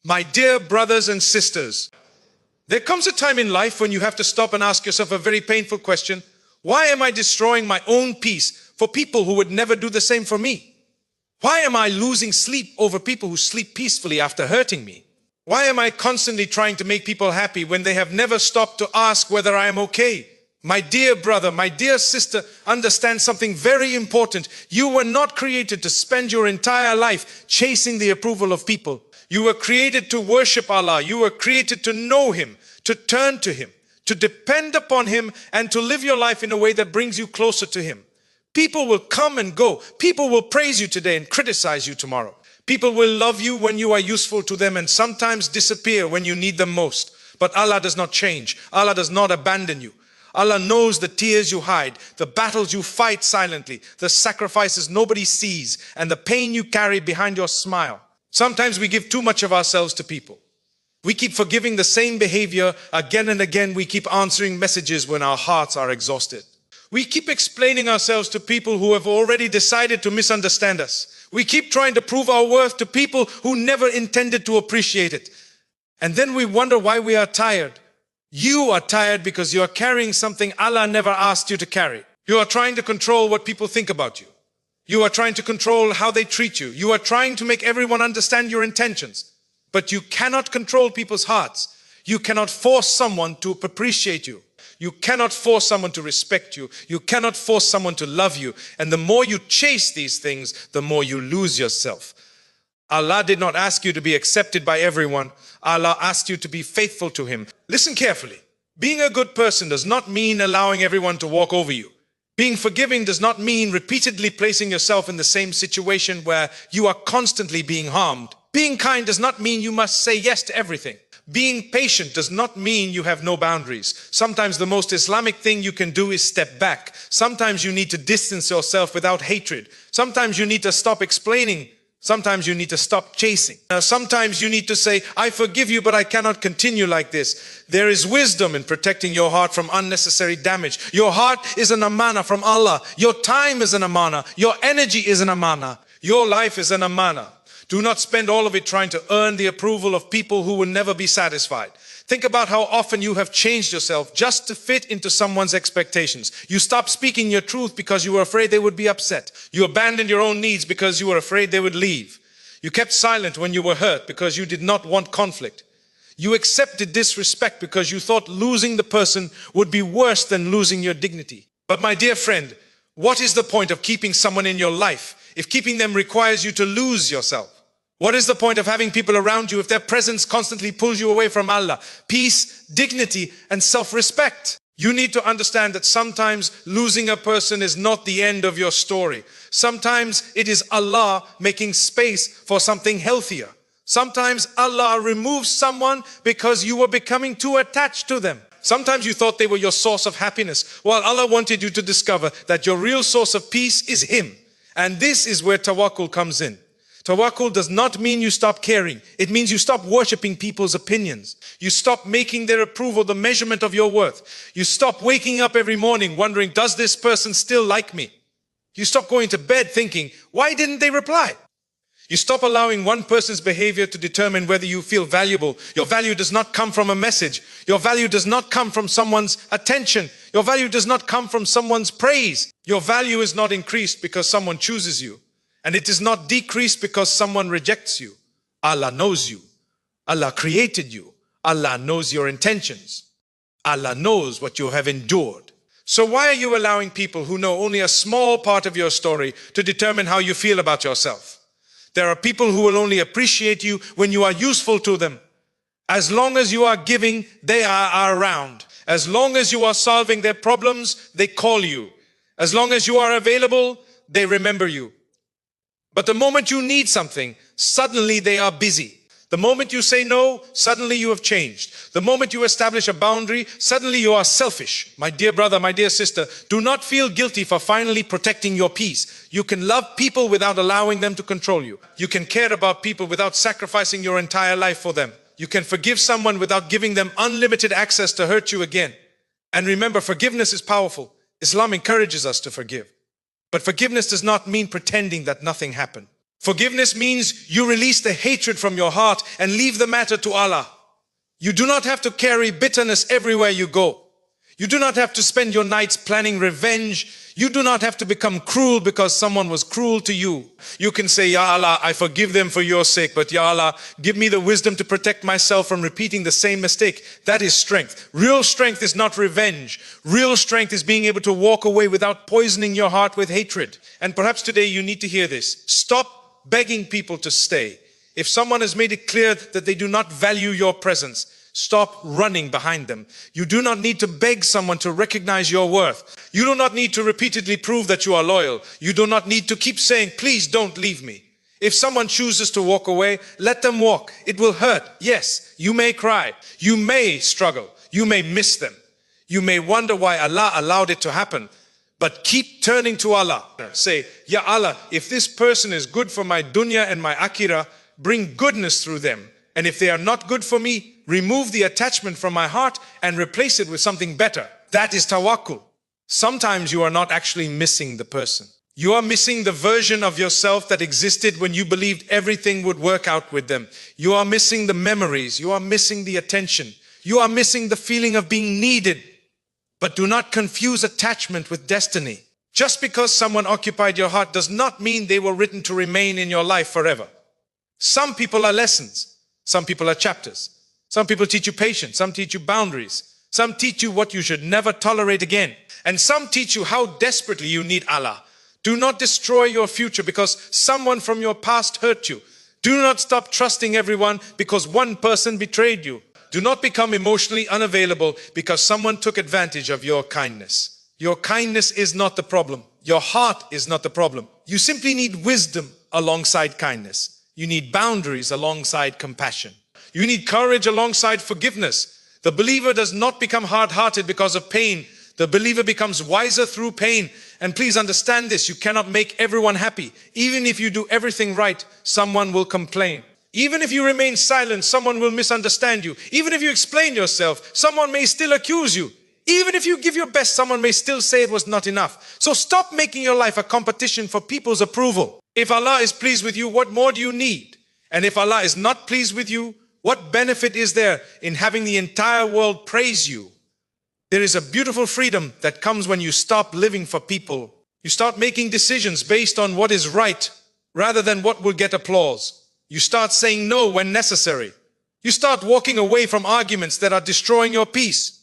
My dear brothers and sisters, there comes a time in life when you have to stop and ask yourself a very painful question. Why am I destroying my own peace for people who would never do the same for me? Why am I losing sleep over people who sleep peacefully after hurting me? Why am I constantly trying to make people happy when they have never stopped to ask whether I am okay? My dear brother, my dear sister, understand something very important. You were not created to spend your entire life chasing the approval of people. You were created to worship Allah. You were created to know Him, to turn to Him, to depend upon Him, and to live your life in a way that brings you closer to Him. People will come and go. People will praise you today and criticize you tomorrow. People will love you when you are useful to them and sometimes disappear when you need them most. But Allah does not change. Allah does not abandon you. Allah knows the tears you hide, the battles you fight silently, the sacrifices nobody sees, and the pain you carry behind your smile. Sometimes we give too much of ourselves to people. We keep forgiving the same behavior again and again. We keep answering messages when our hearts are exhausted. We keep explaining ourselves to people who have already decided to misunderstand us. We keep trying to prove our worth to people who never intended to appreciate it. And then we wonder why we are tired. You are tired because you are carrying something Allah never asked you to carry. You are trying to control what people think about you. You are trying to control how they treat you. You are trying to make everyone understand your intentions. But you cannot control people's hearts. You cannot force someone to appreciate you. You cannot force someone to respect you. You cannot force someone to love you. And the more you chase these things, the more you lose yourself. Allah did not ask you to be accepted by everyone. Allah asked you to be faithful to Him. Listen carefully. Being a good person does not mean allowing everyone to walk over you. Being forgiving does not mean repeatedly placing yourself in the same situation where you are constantly being harmed. Being kind does not mean you must say yes to everything. Being patient does not mean you have no boundaries. Sometimes the most Islamic thing you can do is step back. Sometimes you need to distance yourself without hatred. Sometimes you need to stop explaining. Sometimes you need to stop chasing. Sometimes you need to say, I forgive you, but I cannot continue like this. There is wisdom in protecting your heart from unnecessary damage. Your heart is an amana from Allah. Your time is an amana. Your energy is an amana. Your life is an amana. Do not spend all of it trying to earn the approval of people who will never be satisfied. Think about how often you have changed yourself just to fit into someone's expectations. You stopped speaking your truth because you were afraid they would be upset. You abandoned your own needs because you were afraid they would leave. You kept silent when you were hurt because you did not want conflict. You accepted disrespect because you thought losing the person would be worse than losing your dignity. But my dear friend, what is the point of keeping someone in your life if keeping them requires you to lose yourself? What is the point of having people around you if their presence constantly pulls you away from Allah, peace, dignity, and self-respect? You need to understand that sometimes losing a person is not the end of your story. Sometimes it is Allah making space for something healthier. Sometimes Allah removes someone because you were becoming too attached to them. Sometimes you thought they were your source of happiness, while Allah wanted you to discover that your real source of peace is Him. And this is where tawakkul comes in. Tawakkul does not mean you stop caring. It means you stop worshipping people's opinions. You stop making their approval the measurement of your worth. You stop waking up every morning wondering, does this person still like me? You stop going to bed thinking, why didn't they reply? You stop allowing one person's behavior to determine whether you feel valuable. Your value does not come from a message. Your value does not come from someone's attention. Your value does not come from someone's praise. Your value is not increased because someone chooses you. And it is not decreased because someone rejects you. Allah knows you. Allah created you. Allah knows your intentions. Allah knows what you have endured. So why are you allowing people who know only a small part of your story to determine how you feel about yourself? There are people who will only appreciate you when you are useful to them. As long as you are giving, they are around. As long as you are solving their problems, they call you. As long as you are available, they remember you. But the moment you need something, suddenly they are busy. The moment you say no, suddenly you have changed. The moment you establish a boundary, suddenly you are selfish. My dear brother, my dear sister, do not feel guilty for finally protecting your peace. You can love people without allowing them to control you. You can care about people without sacrificing your entire life for them. You can forgive someone without giving them unlimited access to hurt you again. And remember, forgiveness is powerful. Islam encourages us to forgive. But forgiveness does not mean pretending that nothing happened. Forgiveness means you release the hatred from your heart and leave the matter to Allah. You do not have to carry bitterness everywhere you go. You do not have to spend your nights planning revenge. You do not have to become cruel because someone was cruel to you. You can say, Ya Allah, I forgive them for your sake, but Ya Allah, give me the wisdom to protect myself from repeating the same mistake. That is strength. Real strength is not revenge. Real strength is being able to walk away without poisoning your heart with hatred. And perhaps today you need to hear this. Stop begging people to stay. If someone has made it clear that they do not value your presence, stop running behind them. You do not need to beg someone to recognize your worth. You do not need to repeatedly prove that you are loyal. You do not need to keep saying, please don't leave me. If someone chooses to walk away, let them walk. It will hurt. Yes, you may cry. You may struggle. You may miss them. You may wonder why Allah allowed it to happen. But keep turning to Allah. Say, Ya Allah, if this person is good for my dunya and my akhirah, bring goodness through them. And if they are not good for me, remove the attachment from my heart and replace it with something better. That is tawakkul. Sometimes you are not actually missing the person. You are missing the version of yourself that existed when you believed everything would work out with them. You are missing the memories. You are missing the attention. You are missing the feeling of being needed. But do not confuse attachment with destiny. Just because someone occupied your heart does not mean they were written to remain in your life forever. Some people are lessons. Some people are chapters. Some people teach you patience. Some teach you boundaries. Some teach you what you should never tolerate again. And some teach you how desperately you need Allah. Do not destroy your future because someone from your past hurt you. Do not stop trusting everyone because one person betrayed you. Do not become emotionally unavailable because someone took advantage of your kindness. Your kindness is not the problem. Your heart is not the problem. You simply need wisdom alongside kindness. You need boundaries alongside compassion. You need courage alongside forgiveness. The believer does not become hard-hearted because of pain. The believer becomes wiser through pain. And please understand this, you cannot make everyone happy. Even if you do everything right, someone will complain. Even if you remain silent, someone will misunderstand you. Even if you explain yourself, someone may still accuse you. Even if you give your best, someone may still say it was not enough. So stop making your life a competition for people's approval. If Allah is pleased with you, what more do you need? And if Allah is not pleased with you, what benefit is there in having the entire world praise you? There is a beautiful freedom that comes when you stop living for people. You start making decisions based on what is right rather than what will get applause. You start saying no when necessary. You start walking away from arguments that are destroying your peace.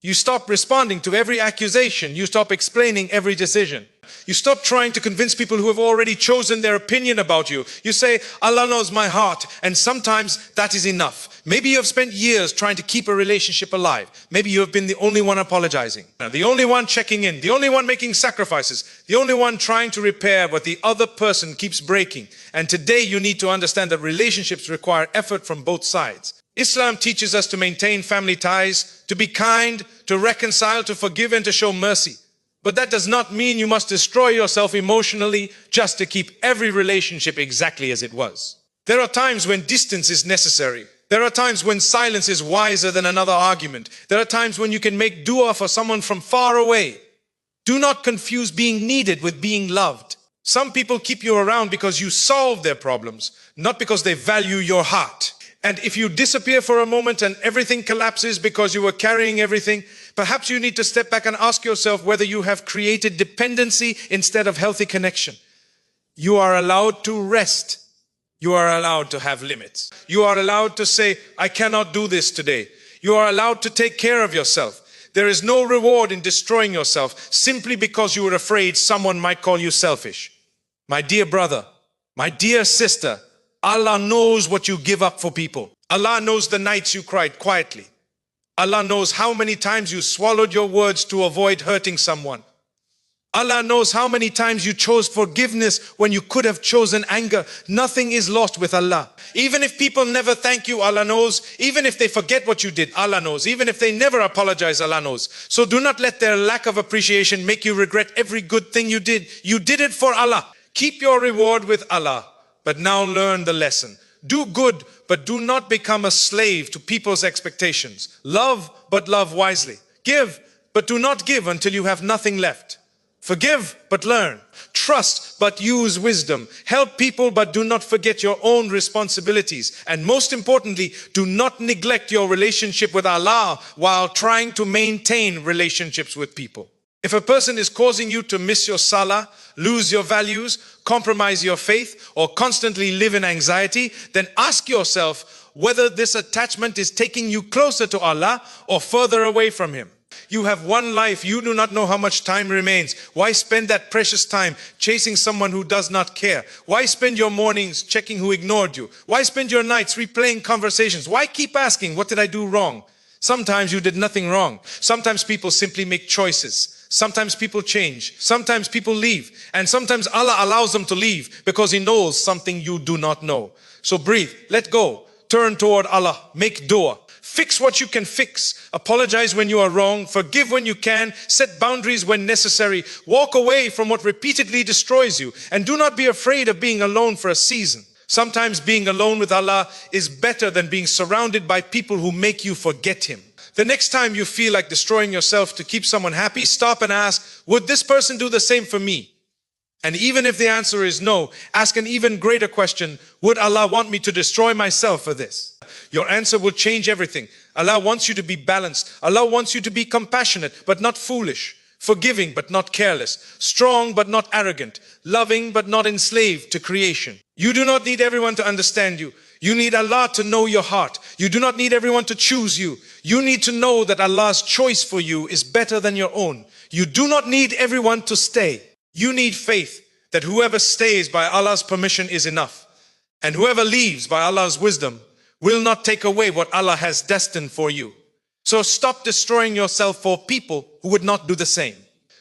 You stop responding to every accusation. You stop explaining every decision. You stop trying to convince people who have already chosen their opinion about you. You say, Allah knows my heart, and sometimes that is enough. Maybe you have spent years trying to keep a relationship alive. Maybe you have been the only one apologizing, the only one checking in, the only one making sacrifices, the only one trying to repair what the other person keeps breaking. And today you need to understand that relationships require effort from both sides. Islam teaches us to maintain family ties, to be kind, to reconcile, to forgive, and to show mercy. But that does not mean you must destroy yourself emotionally just to keep every relationship exactly as it was. There are times when distance is necessary. There are times when silence is wiser than another argument. There are times when you can make dua for someone from far away. Do not confuse being needed with being loved. Some people keep you around because you solve their problems, not because they value your heart. And if you disappear for a moment and everything collapses because you were carrying everything, perhaps you need to step back and ask yourself whether you have created dependency instead of healthy connection. You are allowed to rest. You are allowed to have limits. You are allowed to say, I cannot do this today. You are allowed to take care of yourself. There is no reward in destroying yourself simply because you are afraid someone might call you selfish. My dear brother, my dear sister, Allah knows what you give up for people. Allah knows the nights you cried quietly. Allah knows how many times you swallowed your words to avoid hurting someone. Allah knows how many times you chose forgiveness when you could have chosen anger. Nothing is lost with Allah. Even if people never thank you, Allah knows. Even if they forget what you did, Allah knows. Even if they never apologize, Allah knows. So do not let their lack of appreciation make you regret every good thing you did. You did it for Allah. Keep your reward with Allah. But now learn the lesson. Do good, but do not become a slave to people's expectations. Love, but love wisely. Give, but do not give until you have nothing left. Forgive, but learn. Trust, but use wisdom. Help people, but do not forget your own responsibilities. And most importantly, do not neglect your relationship with Allah while trying to maintain relationships with people. If a person is causing you to miss your salah, lose your values, compromise your faith, or constantly live in anxiety, then ask yourself whether this attachment is taking you closer to Allah or further away from Him. You have one life. You do not know how much time remains. Why spend that precious time chasing someone who does not care? Why spend your mornings checking who ignored you? Why spend your nights replaying conversations? Why keep asking, what did I do wrong? Sometimes you did nothing wrong. Sometimes people simply make choices. Sometimes people change. Sometimes people leave. And sometimes Allah allows them to leave because He knows something you do not know. So breathe, let go, turn toward Allah, make dua. Fix what you can fix. Apologize when you are wrong. Forgive when you can. Set boundaries when necessary. Walk away from what repeatedly destroys you. And do not be afraid of being alone for a season. Sometimes being alone with Allah is better than being surrounded by people who make you forget Him. The next time you feel like destroying yourself to keep someone happy, stop and ask, would this person do the same for me? And even if the answer is no, ask an even greater question, would Allah want me to destroy myself for this? Your answer will change everything. Allah wants you to be balanced. Allah wants you to be compassionate, but not foolish. Forgiving, but not careless. Strong, but not arrogant. Loving, but not enslaved to creation. You do not need everyone to understand you. You need Allah to know your heart. You do not need everyone to choose you. You need to know that Allah's choice for you is better than your own. You do not need everyone to stay. You need faith that whoever stays by Allah's permission is enough. And whoever leaves by Allah's wisdom will not take away what Allah has destined for you. So stop destroying yourself for people who would not do the same.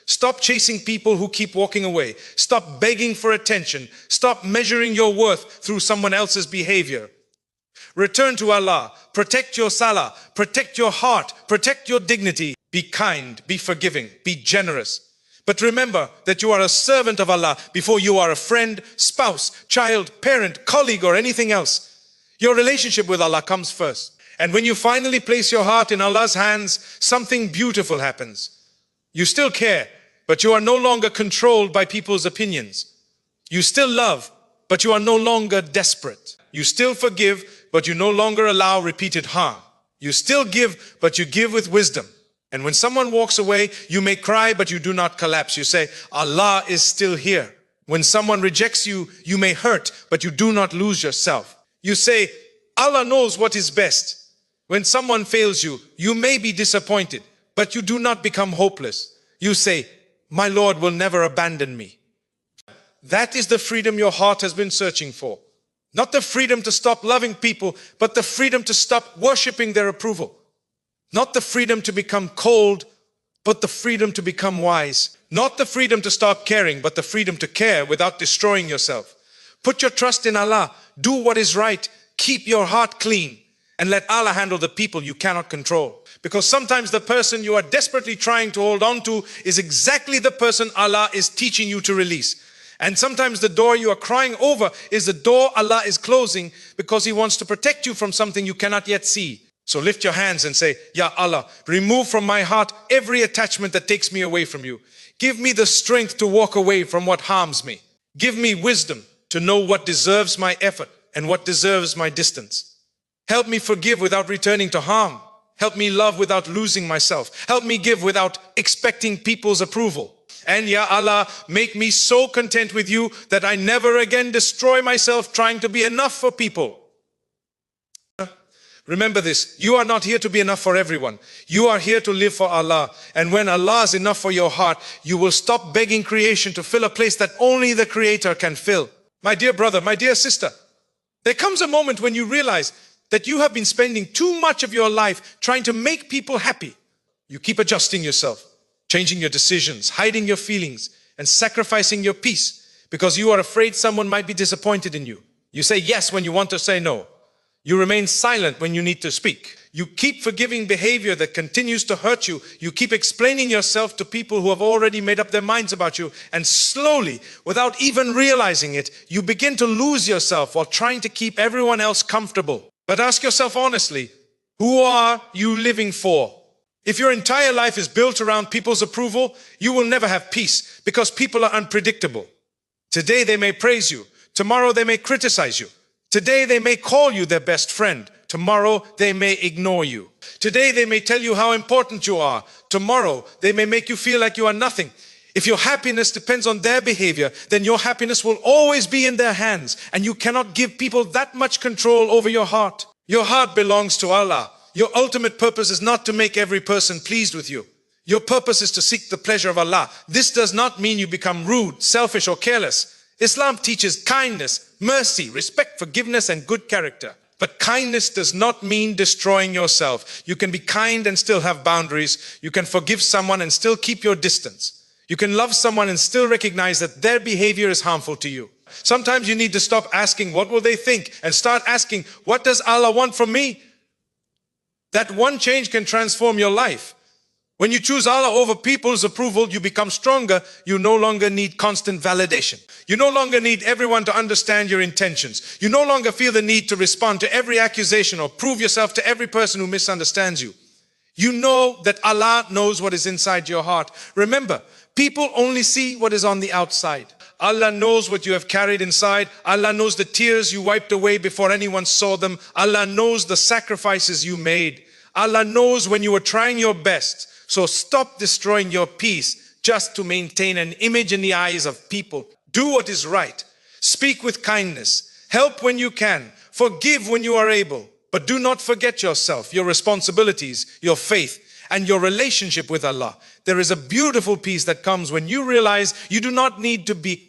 Stop chasing people who keep walking away. Stop begging for attention. Stop measuring your worth through someone else's behavior. Return to Allah. Protect your salah. Protect your heart. Protect your dignity. Be kind. Be forgiving. Be generous. But remember that you are a servant of Allah before you are a friend, spouse, child, parent, colleague, or anything else. Your relationship with Allah comes first. And when you finally place your heart in Allah's hands, something beautiful happens. You still care, but you are no longer controlled by people's opinions. You still love, but you are no longer desperate. You still forgive, but you no longer allow repeated harm. You still give, but you give with wisdom. And when someone walks away, you may cry, but you do not collapse. You say, Allah is still here. When someone rejects you, you may hurt, but you do not lose yourself. You say, Allah knows what is best. When someone fails you, you may be disappointed, but you do not become hopeless. You say, my Lord will never abandon me. That is the freedom your heart has been searching for. Not the freedom to stop loving people, but the freedom to stop worshiping their approval. Not the freedom to become cold, but the freedom to become wise. Not the freedom to stop caring, but the freedom to care without destroying yourself. Put your trust in Allah. Do what is right. Keep your heart clean. And let Allah handle the people you cannot control. Because sometimes the person you are desperately trying to hold on to is exactly the person Allah is teaching you to release. And sometimes the door you are crying over is the door Allah is closing because He wants to protect you from something you cannot yet see. So lift your hands and say, Ya Allah, remove from my heart every attachment that takes me away from you. Give me the strength to walk away from what harms me. Give me wisdom to know what deserves my effort and what deserves my distance. Help me forgive without returning to harm. Help me love without losing myself. Help me give without expecting people's approval. And Ya Allah, make me so content with you that I never again destroy myself trying to be enough for people. Remember this, you are not here to be enough for everyone. You are here to live for Allah. And when Allah is enough for your heart, you will stop begging creation to fill a place that only the Creator can fill. My dear brother, my dear sister, there comes a moment when you realize that you have been spending too much of your life trying to make people happy. You keep adjusting yourself, changing your decisions, hiding your feelings, and sacrificing your peace because you are afraid someone might be disappointed in you. You say yes when you want to say no. You remain silent when you need to speak. You keep forgiving behavior that continues to hurt you. You keep explaining yourself to people who have already made up their minds about you. And slowly, without even realizing it, you begin to lose yourself while trying to keep everyone else comfortable. But ask yourself honestly, who are you living for? If your entire life is built around people's approval, you will never have peace because people are unpredictable. Today they may praise you. Tomorrow they may criticize you. Today they may call you their best friend. Tomorrow they may ignore you. Today they may tell you how important you are. Tomorrow they may make you feel like you are nothing. If your happiness depends on their behavior, then your happiness will always be in their hands, and you cannot give people that much control over your heart. Your heart belongs to Allah. Your ultimate purpose is not to make every person pleased with you. Your purpose is to seek the pleasure of Allah. This does not mean you become rude, selfish, or careless. Islam teaches kindness, mercy, respect, forgiveness, and good character. But kindness does not mean destroying yourself. You can be kind and still have boundaries. You can forgive someone and still keep your distance. You can love someone and still recognize that their behavior is harmful to you. Sometimes you need to stop asking, what will they think? And start asking, what does Allah want from me? That one change can transform your life. When you choose Allah over people's approval, you become stronger. You no longer need constant validation. You no longer need everyone to understand your intentions. You no longer feel the need to respond to every accusation or prove yourself to every person who misunderstands you. You know that Allah knows what is inside your heart. Remember, people only see what is on the outside. Allah knows what you have carried inside. Allah knows the tears you wiped away before anyone saw them. Allah knows the sacrifices you made. Allah knows when you were trying your best. So stop destroying your peace just to maintain an image in the eyes of people. Do what is right. Speak with kindness. Help when you can. Forgive when you are able. But do not forget yourself, your responsibilities, your faith, and your relationship with Allah. There is a beautiful peace that comes when you realize you do not need to be